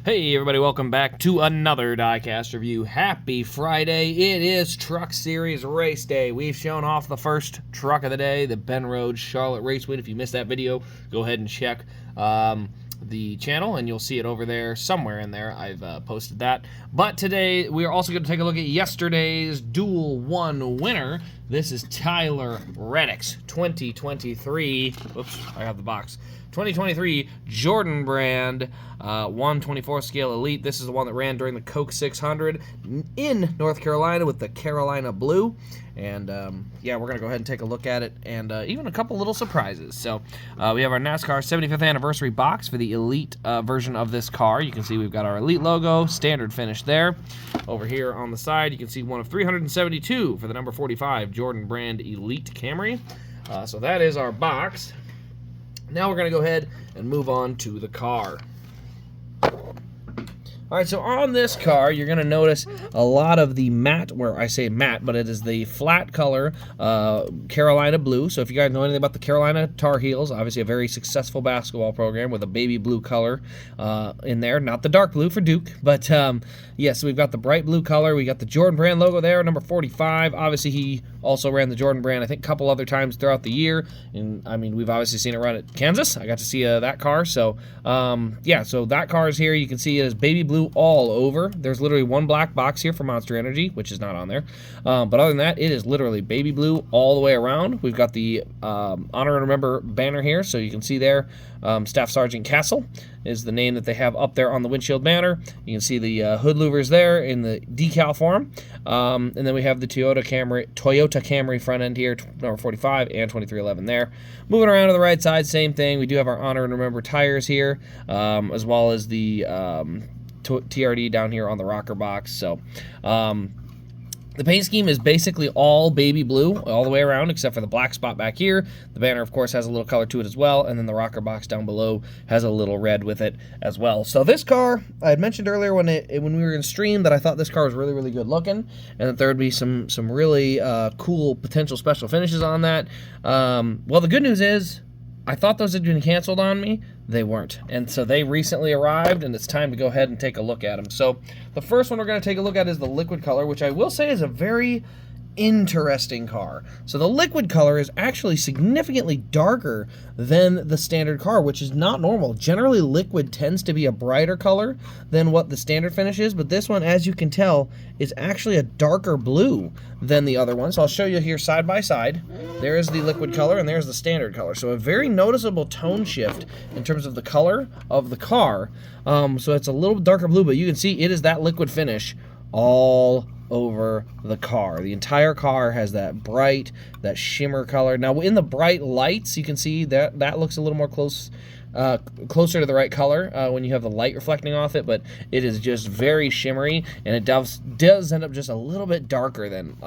Hey everybody, welcome back to another Diecast review. Happy Friday. It is Truck Series Race Day. We've shown off the first truck of the day, the Ben Rhodes Charlotte Raceway. If you missed that video, go ahead and check the channel and you'll see it over there, somewhere in there. I've posted that. But today we are also going to take a look at yesterday's Duel 1 winner. This is Tyler Reddick's 2023, oops, I have the box, 2023 Jordan brand 124 scale Elite. This is the one that ran during the Coke 600 in North Carolina with the Carolina Blue. And yeah, we're going to go ahead and take a look at it, and even a couple little surprises. So we have our NASCAR 75th anniversary box for the Elite version of this car. You can see we've got our Elite logo, standard finish there. Over here on the side, you can see one of 372 for the number 45 Jordan brand Elite Camry. So that is our box. Now we're going to go ahead and move on to the car. All right, so on this car, you're going to notice a lot of the matte, where I say matte, but it is the flat color Carolina Blue. So if you guys know anything about the Carolina Tar Heels, obviously a very successful basketball program with a baby blue color in there. Not the dark blue for Duke, but yes, we've got the bright blue color. We got the Jordan brand logo there, number 45. Obviously, he also ran the Jordan brand, I think, a couple other times throughout the year. And, I mean, we've obviously seen it run at Kansas. I got to see that car. So, yeah, so that car is here. You can see it is baby blue all over. There's literally one black box here for Monster Energy, which is not on there. But other than that, it is literally baby blue all the way around. We've got the Honor and Remember banner here, so you can see there, Staff Sergeant Castle is the name that they have up there on the windshield banner. You can see the hood louvers there in the decal form. And then we have the Toyota Camry front end here, number 45 and 2311 there. Moving around to the right side, same thing. We do have our Honor and Remember tires here, as well as the TRD down here on the rocker box. So the paint scheme is basically all baby blue all the way around, except for the black spot back here. The banner, of course, has a little color to it as well, and then the rocker box down below has a little red with it as well. So this car, I had mentioned earlier when we were in stream that I thought this car was really, really good looking, and that there would be some really cool potential special finishes on that. Well, the good news is, I thought those had been canceled on me. They weren't. And so they recently arrived, and it's time to go ahead and take a look at them. So the first one we're going to take a look at is the liquid color, which I will say is a very interesting car. So the liquid color is actually significantly darker than the standard car, which is not normal. Generally, liquid tends to be a brighter color than what the standard finish is, but this one, as you can tell, is actually a darker blue than the other one. So I'll show you here side by side. There is the liquid color, and there's the standard color. So a very noticeable tone shift in terms of the color of the car. So it's a little darker blue, but you can see it is that liquid finish all over the car. The entire car has that bright, that shimmer color. Now in the bright lights, you can see that looks a little more closer to the right color when you have the light reflecting off it, but it is just very shimmery, and it does end up just a little bit darker than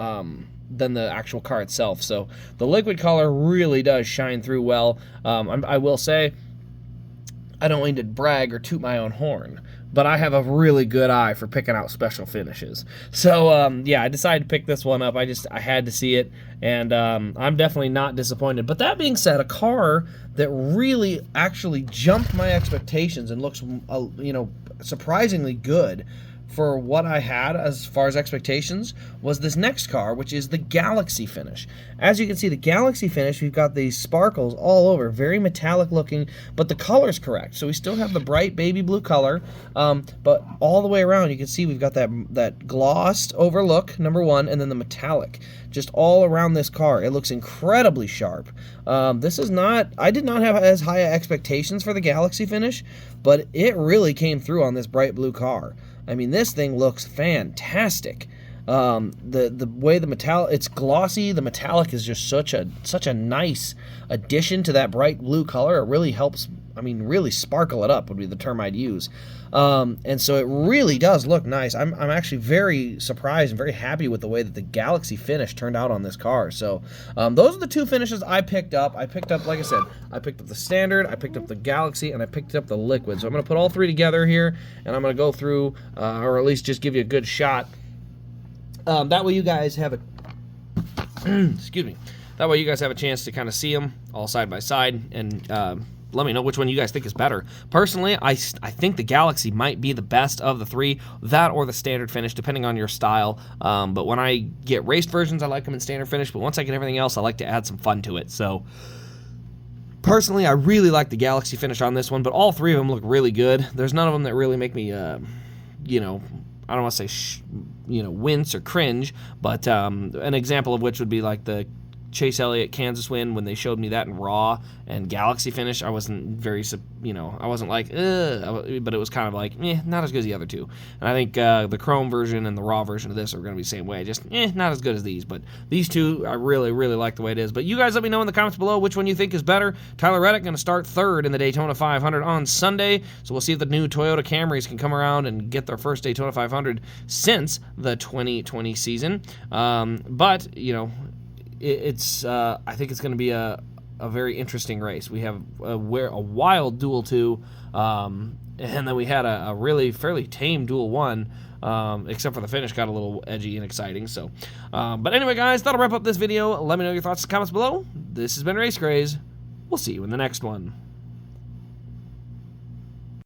the actual car itself. So the liquid color really does shine through well. I will say, I don't mean to brag or toot my own horn, but I have a really good eye for picking out special finishes. So, yeah, I decided to pick this one up. I had to see it, and I'm definitely not disappointed. But that being said, a car that really actually jumped my expectations and looks, you know, surprisingly good for what I had as far as expectations was this next car, which is the Galaxy finish. As you can see, the Galaxy finish, we've got these sparkles all over, very metallic looking, but the color's correct. So we still have the bright baby blue color, but all the way around you can see we've got that glossed over look, number one, and then the metallic just all around this car. It looks incredibly sharp. I did not have as high expectations for the Galaxy finish, but it really came through on this bright blue car. I mean, this thing looks fantastic. The way the metallic, it's glossy. The metallic is just such a nice addition to that bright blue color. It really helps. I mean, really sparkle it up would be the term I'd use. And so it really does look nice. I'm actually very surprised and very happy with the way that the Galaxy finish turned out on this car. So those are the two finishes I picked up. I picked up, like I said, I picked up the standard, I picked up the Galaxy, and I picked up the liquid. So I'm going to put all three together here, and I'm going to go through, or at least just give you a good shot. That way you guys have a, excuse me, that way you guys have a chance to kind of see them all side by side and let me know which one you guys think is better. Personally, I think the Galaxy might be the best of the three, that or the standard finish, depending on your style. But when I get raced versions, I like them in standard finish, but once I get everything else, I like to add some fun to it. So personally, I really like the Galaxy finish on this one, but all three of them look really good. There's none of them that really make me, you know, I don't want to say, wince or cringe, but an example of which would be like the Chase Elliott Kansas win. When they showed me that in Raw and Galaxy finish, I wasn't very, I wasn't like, ugh, but it was kind of like, not as good as the other two. And I think the Chrome version and the Raw version of this are going to be the same way, just not as good as these. But these two, I really, really like the way it is. But you guys let me know in the comments below which one you think is better. Tyler Reddick going to start third in the Daytona 500 on Sunday, so we'll see if the new Toyota Camrys can come around and get their first Daytona 500 since the 2020 season. But, it's I think it's going to be a very interesting race. We have a wild Duel 2, and then we had a really fairly tame Duel 1, except for the finish got a little edgy and exciting. So, but anyway, guys, that'll wrap up this video. Let me know your thoughts in the comments below. This has been Race Craze. We'll see you in the next one.